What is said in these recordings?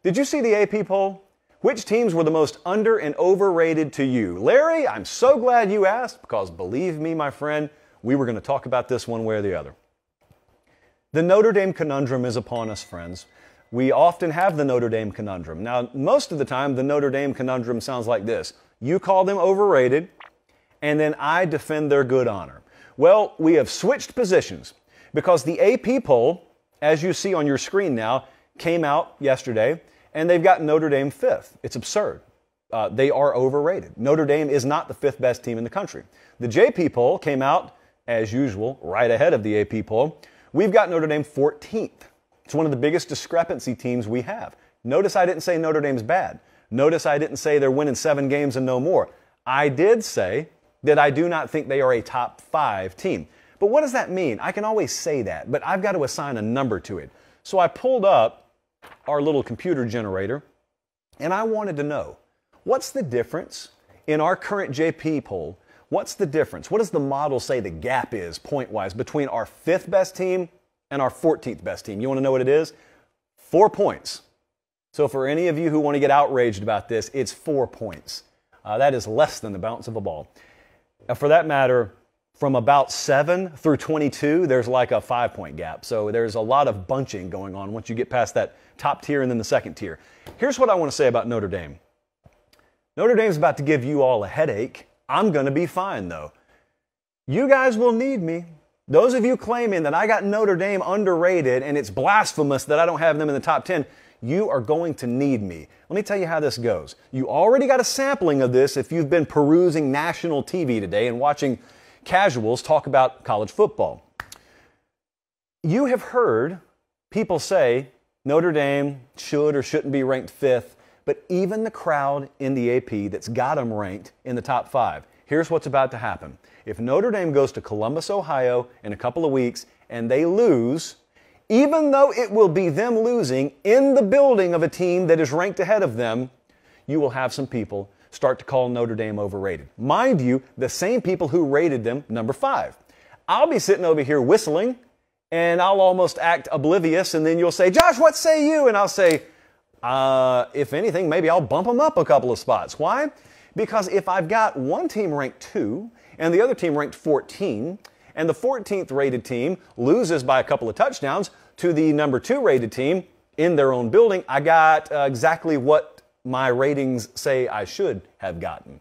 Did you see the AP poll? Which teams were the most under and overrated to you? Larry, I'm so glad you asked because believe me, my friend, we were going to talk about this one way or the other. The Notre Dame conundrum is upon us, friends. We often have the Notre Dame conundrum. Now, most of the time, the Notre Dame conundrum sounds like this. You call them overrated, and then I defend their good honor. Well, we have switched positions because the AP poll, as you see on your screen now, came out yesterday, and they've got Notre Dame 5th. It's absurd. They are overrated. Notre Dame is not the 5th best team in the country. The JP poll came out, as usual, right ahead of the AP poll. We've got Notre Dame 14th. It's one of the biggest discrepancy teams we have. Notice I didn't say Notre Dame's bad. Notice I didn't say they're winning 7 games and no more. I did say that I do not think they are a top 5 team. But what does that mean? I can always say that, but I've got to assign a number to it. So I pulled up our little computer generator, and I wanted to know, what's the difference in our current JP poll? What's the difference? What does the model say the gap is, point-wise, between our 5th best team and our 14th best team? You want to know what it is? 4 points. So for any of you who want to get outraged about this, it's 4 points. That is less than the bounce of a ball. For that matter, from about 7 through 22, there's like a 5-point gap. So there's a lot of bunching going on once you get past that top tier and then the second tier. Here's what I want to say about Notre Dame. Notre Dame's about to give you all a headache. I'm going to be fine, though. You guys will need me. Those of you claiming that I got Notre Dame underrated and it's blasphemous that I don't have them in the top 10, you are going to need me. Let me tell you how this goes. You already got a sampling of this if you've been perusing national TV today and watching casuals talk about college football. You have heard people say Notre Dame should or shouldn't be ranked 5th, but even the crowd in the AP that's got them ranked in the top 5. Here's what's about to happen. If Notre Dame goes to Columbus, Ohio in a couple of weeks and they lose, even though it will be them losing in the building of a team that is ranked ahead of them, you will have some people start to call Notre Dame overrated. Mind you, the same people who rated them number 5. I'll be sitting over here whistling, and I'll almost act oblivious, and then you'll say, Josh, what say you? And I'll say, if anything, maybe I'll bump them up a couple of spots. Why? Because if I've got one team ranked 2 and the other team ranked 14, and the 14th rated team loses by a couple of touchdowns to the number 2 rated team in their own building, I got exactly what my ratings say I should have gotten.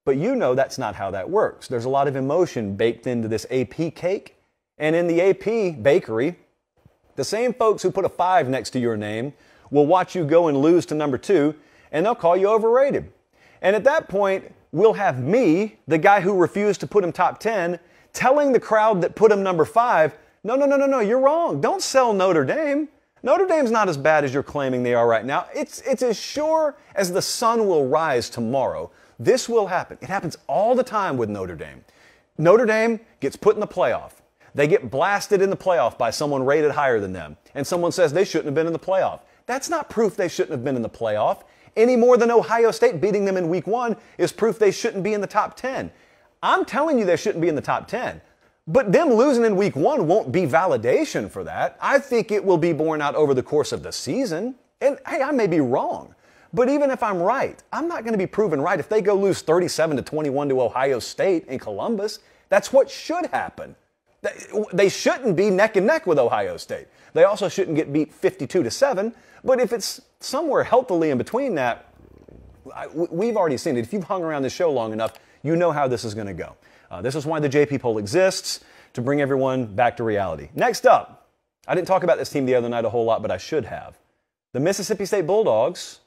But you know that's not how that works. There's a lot of emotion baked into this AP cake. And in the AP bakery, the same folks who put a 5 next to your name will watch you go and lose to number 2, and they'll call you overrated. And at that point, we'll have me, the guy who refused to put him top 10, telling the crowd that put him number 5, no, you're wrong. Don't sell Notre Dame. Notre Dame's not as bad as you're claiming they are right now. It's as sure as the sun will rise tomorrow. This will happen. It happens all the time with Notre Dame. Notre Dame gets put in the playoff. They get blasted in the playoff by someone rated higher than them, and someone says they shouldn't have been in the playoff. That's not proof they shouldn't have been in the playoff, any more than Ohio State beating them in week 1 is proof they shouldn't be in the top 10. I'm telling you they shouldn't be in the top 10, but them losing in week 1 won't be validation for that. I think it will be borne out over the course of the season, and hey, I may be wrong, but even if I'm right, I'm not going to be proven right if they go lose 37-21 to Ohio State in Columbus. That's what should happen. They shouldn't be neck and neck with Ohio State. They also shouldn't get beat 52-7. But if it's somewhere healthily in between that, we've already seen it. If you've hung around this show long enough, you know how this is going to go. This is why the JP poll exists, to bring everyone back to reality. Next up, I didn't talk about this team the other night a whole lot, but I should have. The Mississippi State Bulldogs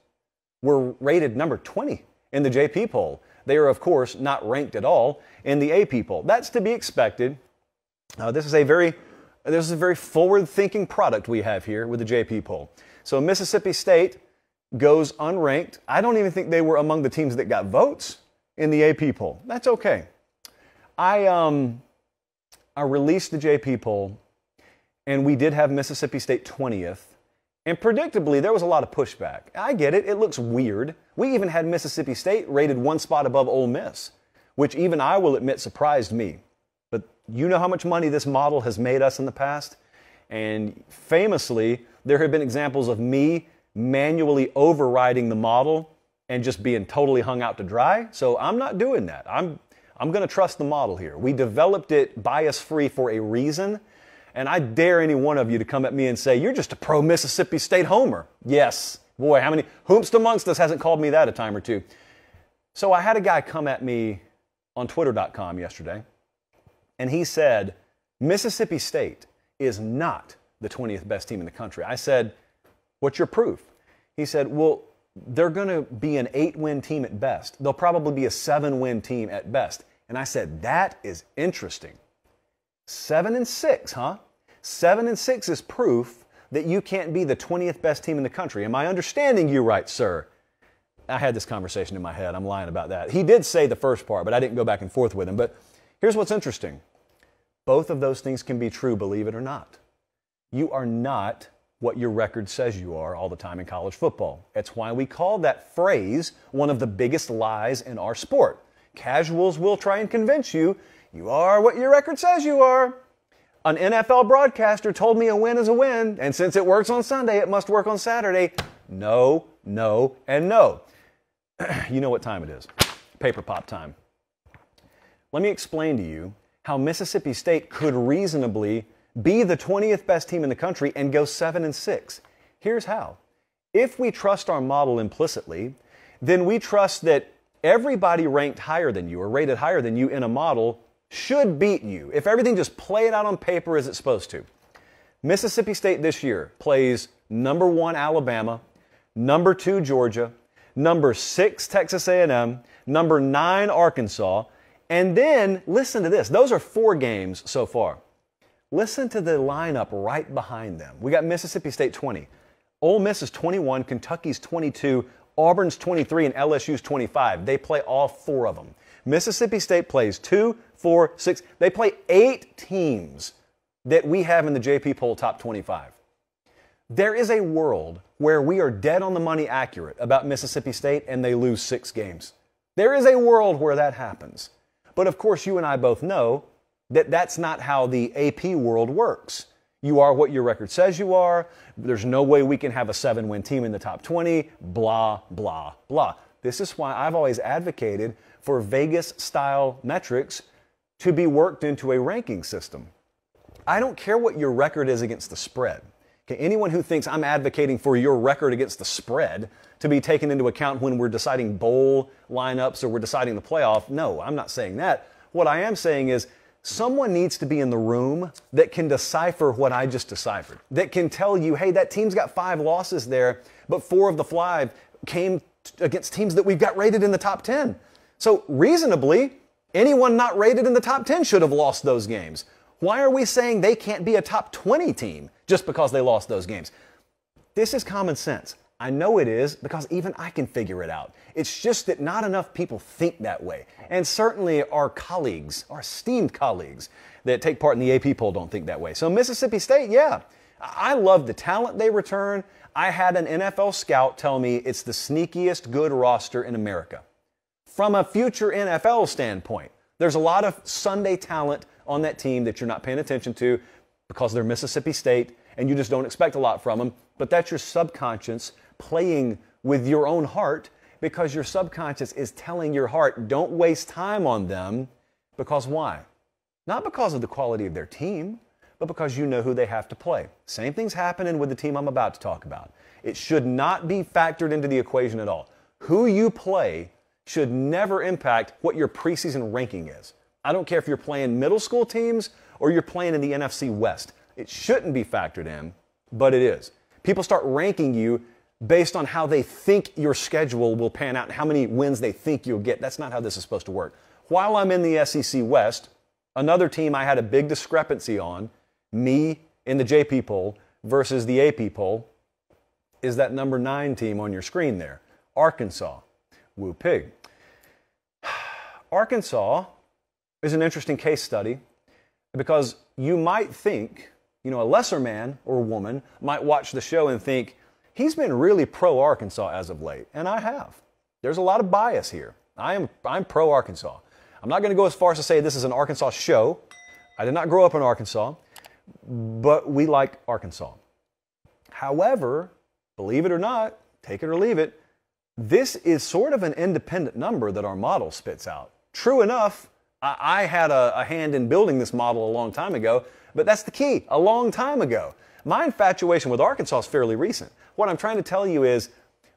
were rated number 20 in the JP poll. They are, of course, not ranked at all in the AP poll. That's to be expected. This is a very forward-thinking product we have here with the JP poll. So Mississippi State goes unranked. I don't even think they were among the teams that got votes in the AP poll. That's okay. I released the JP poll, and we did have Mississippi State 20th. And predictably, there was a lot of pushback. I get it. It looks weird. We even had Mississippi State rated 1 spot above Ole Miss, which even I will admit surprised me. But you know how much money this model has made us in the past? And famously, there have been examples of me manually overriding the model and just being totally hung out to dry. So I'm not doing that. I'm going to trust the model here. We developed it bias-free for a reason. And I dare any one of you to come at me and say, you're just a pro-Mississippi State homer. Yes. Boy, how many whomst amongst us hasn't called me that a time or two? So I had a guy come at me on Twitter.com yesterday, and he said, Mississippi State is not the 20th best team in the country. I said, what's your proof? He said, well, they're going to be an 8-win team at best. They'll probably be a 7-win team at best. And I said, that is interesting. 7-6, huh? 7-6 is proof that you can't be the 20th best team in the country. Am I understanding you right, sir? I had this conversation in my head. I'm lying about that. He did say the first part, but I didn't go back and forth with him. But here's what's interesting. Both of those things can be true, believe it or not. You are not what your record says you are all the time in college football. It's why we call that phrase one of the biggest lies in our sport. Casuals will try and convince you, you are what your record says you are. An NFL broadcaster told me a win is a win, and since it works on Sunday, it must work on Saturday. No, no, and no. You know what time it is. Paper pop time. Let me explain to you how Mississippi State could reasonably be the 20th best team in the country and go 7-6. Here's how. If we trust our model implicitly, then we trust that everybody ranked higher than you or rated higher than you in a model should beat you if everything just played out on paper as it's supposed to. Mississippi State this year plays number 1 Alabama, number 2 Georgia, number 6 Texas A&M, number 9 Arkansas, and then listen to this. Those are 4 games so far. Listen to the lineup right behind them. We got Mississippi State 20. Ole Miss is 21, Kentucky's 22, Auburn's 23, and LSU's 25. They play all 4 of them. Mississippi State plays 2, 4, 6. They play 8 teams that we have in the JP Poll Top 25. There is a world where we are dead on the money accurate about Mississippi State and they lose 6 games. There is a world where that happens. But of course, you and I both know that that's not how the AP world works. You are what your record says you are. There's no way we can have a 7-win team in the top 20, blah, blah, blah. This is why I've always advocated for Vegas-style metrics to be worked into a ranking system. I don't care what your record is against the spread. Okay, anyone who thinks I'm advocating for your record against the spread to be taken into account when we're deciding bowl lineups or we're deciding the playoff, no, I'm not saying that. What I am saying is someone needs to be in the room that can decipher what I just deciphered, that can tell you, hey, that team's got 5 losses there, but 4 of the 5 came against teams that we've got rated in the top 10. So reasonably, anyone not rated in the top 10 should have lost those games. Why are we saying they can't be a top 20 team just because they lost those games? This is common sense. I know it is because even I can figure it out. It's just that not enough people think that way. And certainly our colleagues, our esteemed colleagues that take part in the AP poll don't think that way. So Mississippi State, yeah, I love the talent they return. I had an NFL scout tell me it's the sneakiest good roster in America. From a future NFL standpoint, there's a lot of Sunday talent on that team that you're not paying attention to because they're Mississippi State and you just don't expect a lot from them. But that's your subconscious playing with your own heart because your subconscious is telling your heart, don't waste time on them. Because why? Not because of the quality of their team, but because you know who they have to play. Same thing's happening with the team I'm about to talk about. It should not be factored into the equation at all. Who you play should never impact what your preseason ranking is. I don't care if you're playing middle school teams or you're playing in the NFC West. It shouldn't be factored in, but it is. People start ranking you based on how they think your schedule will pan out and how many wins they think you'll get. That's not how this is supposed to work. While I'm in the SEC West, another team I had a big discrepancy on, me in the JP poll versus the AP poll, is that number 9 team on your screen there, Arkansas. Woo pig. Arkansas is an interesting case study because you might think, a lesser man or woman might watch the show and think, he's been really pro-Arkansas as of late. And I have. There's a lot of bias here. I'm pro-Arkansas. I'm not going to go as far as to say this is an Arkansas show. I did not grow up in Arkansas, but we like Arkansas. However, believe it or not, take it or leave it, this is sort of an independent number that our model spits out. True enough, I had a hand in building this model a long time ago, but that's the key, a long time ago. My infatuation with Arkansas is fairly recent. What I'm trying to tell you is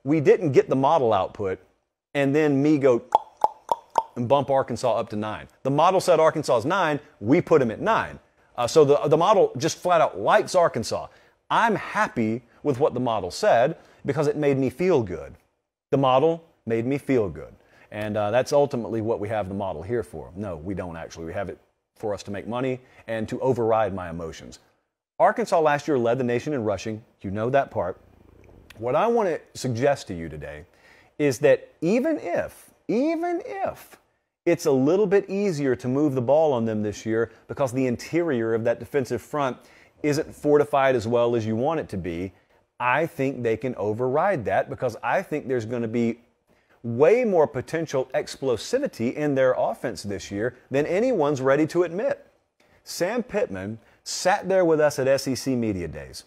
we didn't get the model output and then me go and bump Arkansas up to 9. The model said Arkansas is 9, we put them at 9. So the model just flat out likes Arkansas. I'm happy with what the model said because it made me feel good. The model made me feel good. And that's ultimately what we have the model here for. No, we don't actually. We have it for us to make money and to override my emotions. Arkansas last year led the nation in rushing. You know that part. What I want to suggest to you today is that even if it's a little bit easier to move the ball on them this year because the interior of that defensive front isn't fortified as well as you want it to be, I think they can override that because I think there's going to be way more potential explosivity in their offense this year than anyone's ready to admit. Sam Pittman sat there with us at SEC Media Days.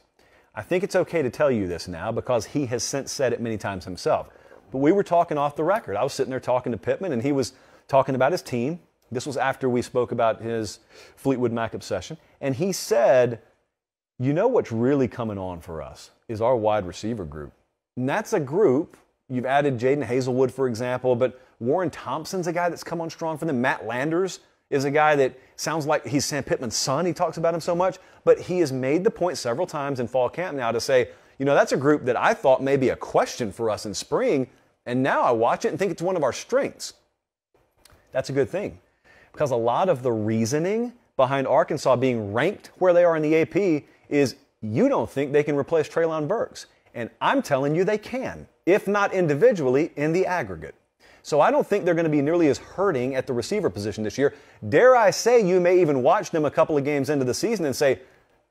I think it's okay to tell you this now because he has since said it many times himself. But we were talking off the record. I was sitting there talking to Pittman, and he was talking about his team. This was after we spoke about his Fleetwood Mac obsession. And he said, you know what's really coming on for us is our wide receiver group. And that's a group, you've added Jaden Hazelwood, for example, but Warren Thompson's a guy that's come on strong for them. Matt Landers is a guy that sounds like he's Sam Pittman's son. He talks about him so much. But he has made the point several times in fall camp now to say, you know, that's a group that I thought may be a question for us in spring, and now I watch it and think it's one of our strengths. That's a good thing because a lot of the reasoning behind Arkansas being ranked where they are in the AP is you don't think they can replace Treylon Burks. And I'm telling you they can, if not individually, in the aggregate. So I don't think they're going to be nearly as hurting at the receiver position this year. Dare I say you may even watch them a couple of games into the season and say,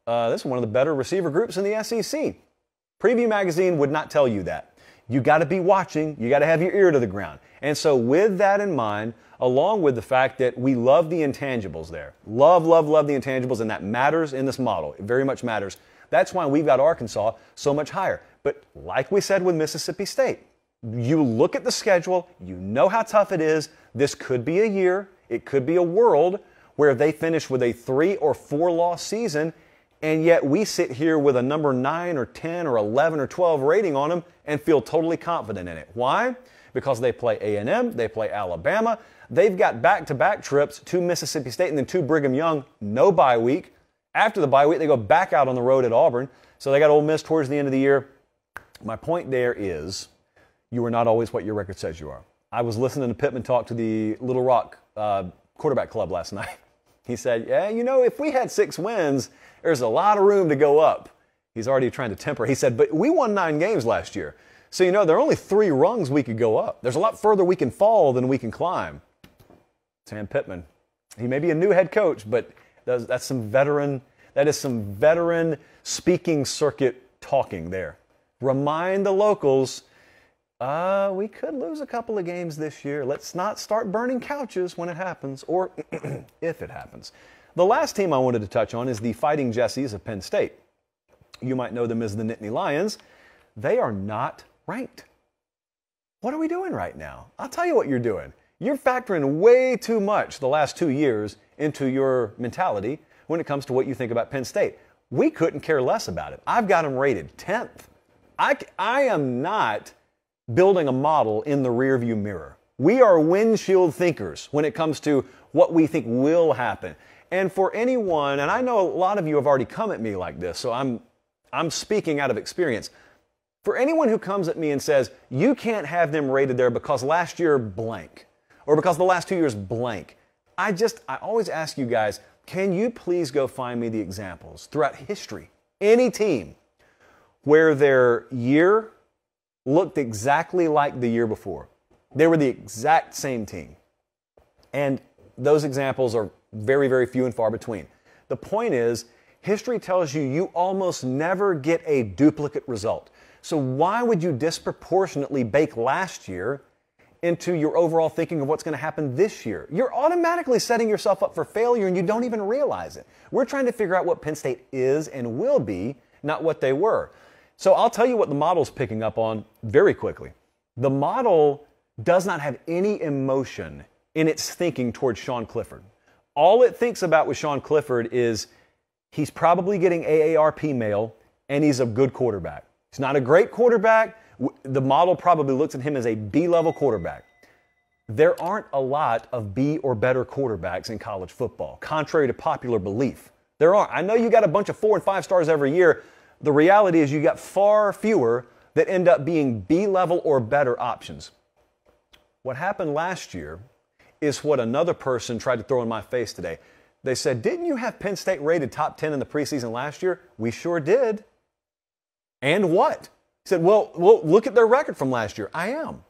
this is one of the better receiver groups in the SEC. Preview Magazine would not tell you that. You got to be watching. You got to have your ear to the ground. And so with that in mind, along with the fact that we love the intangibles there, love the intangibles, and that matters in this model. It very much matters. That's why we've got Arkansas so much higher. But like we said with Mississippi State, you look at the schedule, you know how tough it is. This could be a year, it could be a world where they finish with a 3 or 4 loss season, and yet we sit here with a number 9 or 10 or 11 or 12 rating on them and feel totally confident in it. Why? Because they play A&M, they play Alabama, they've got back-to-back trips to Mississippi State and then to Brigham Young, no bye week. After the bye week, they go back out on the road at Auburn. So they got Ole Miss towards the end of the year. My point there is you are not always what your record says you are. I was listening to Pittman talk to the Little Rock quarterback club last night. He said, yeah, you know, if we had 6 wins, there's a lot of room to go up. He's already trying to temper. He said, but we won 9 games last year. So, you know, there are only 3 rungs we could go up. There's a lot further we can fall than we can climb. Sam Pittman. He may be a new head coach, but that is some veteran speaking circuit talking there. Remind the locals, we could lose a couple of games this year. Let's not start burning couches when it happens, or if it happens. The last team I wanted to touch on is the Fighting Jessies of Penn State. You might know them as the Nittany Lions. They are not ranked. What are we doing right now? I'll tell you what you're doing. You're factoring way too much the last 2 years into your mentality when it comes to what you think about Penn State. We couldn't care less about it. I've got them rated 10th. I am not building a model in the rearview mirror. We are windshield thinkers when it comes to what we think will happen. And for anyone, and I know a lot of you have already come at me like this, so I'm speaking out of experience. For anyone who comes at me and says, you can't have them rated there because last year blank, or because the last 2 years blank, I always ask you guys, can you please go find me the examples throughout history, any team, where their year looked exactly like the year before. They were the exact same team. And those examples are very, very few and far between. The point is, history tells you you almost never get a duplicate result. So why would you disproportionately bake last year into your overall thinking of what's going to happen this year? You're automatically setting yourself up for failure and you don't even realize it. We're trying to figure out what Penn State is and will be, not what they were. So I'll tell you what the model's picking up on very quickly. The model does not have any emotion in its thinking towards Sean Clifford. All it thinks about with Sean Clifford is he's probably getting AARP mail and he's a good quarterback. He's not a great quarterback. The model probably looks at him as a B-level quarterback. There aren't a lot of B or better quarterbacks in college football, contrary to popular belief. There aren't. I know you got a bunch of 4 and 5 stars every year. The reality is you got far fewer that end up being B-level or better options. What happened last year is what another person tried to throw in my face today. They said, didn't you have Penn State rated top 10 in the preseason last year? We sure did. And what? He said, well, look at their record from last year. I am.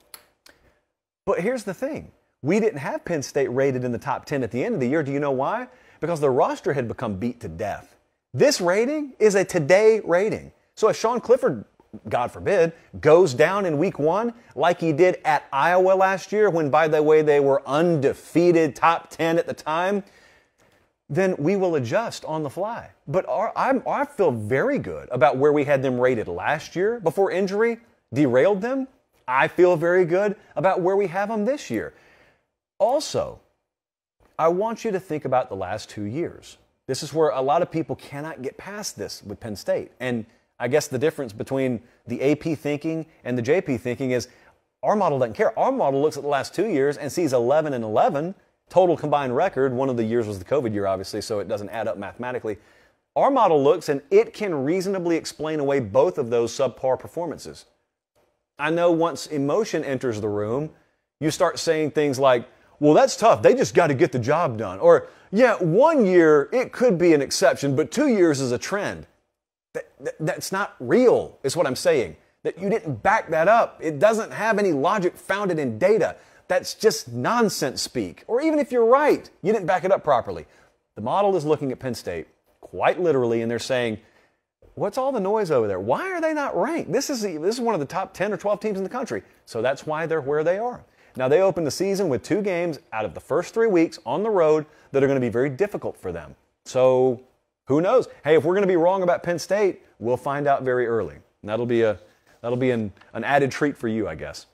But here's the thing. We didn't have Penn State rated in the top 10 at the end of the year. Do you know why? Because the roster had become beat to death. This rating is a today rating. So if Sean Clifford, God forbid, goes down in week 1 like he did at Iowa last year when, by the way, they were undefeated top 10 at the time, then we will adjust on the fly. But I feel very good about where we had them rated last year before injury derailed them. I feel very good about where we have them this year. Also, I want you to think about the last 2 years. This is where a lot of people cannot get past this with Penn State. And I guess the difference between the AP thinking and the JP thinking is our model doesn't care. Our model looks at the last 2 years and sees 11-11, total combined record. One of the years was the COVID year, obviously, so it doesn't add up mathematically. Our model looks and it can reasonably explain away both of those subpar performances. I know once emotion enters the room, you start saying things like, well, that's tough. They just got to get the job done. Or, yeah, 1 year, it could be an exception, but 2 years is a trend. That's not real, is what I'm saying. That you didn't back that up. It doesn't have any logic founded in data. That's just nonsense speak. Or even if you're right, you didn't back it up properly. The model is looking at Penn State quite literally, and they're saying, what's all the noise over there? Why are they not ranked? This is one of the top 10 or 12 teams in the country. So that's why they're where they are. Now, they open the season with 2 games out of the first 3 weeks on the road that are going to be very difficult for them. So who knows? Hey, if we're going to be wrong about Penn State, we'll find out very early. And that'll be an added treat for you, I guess.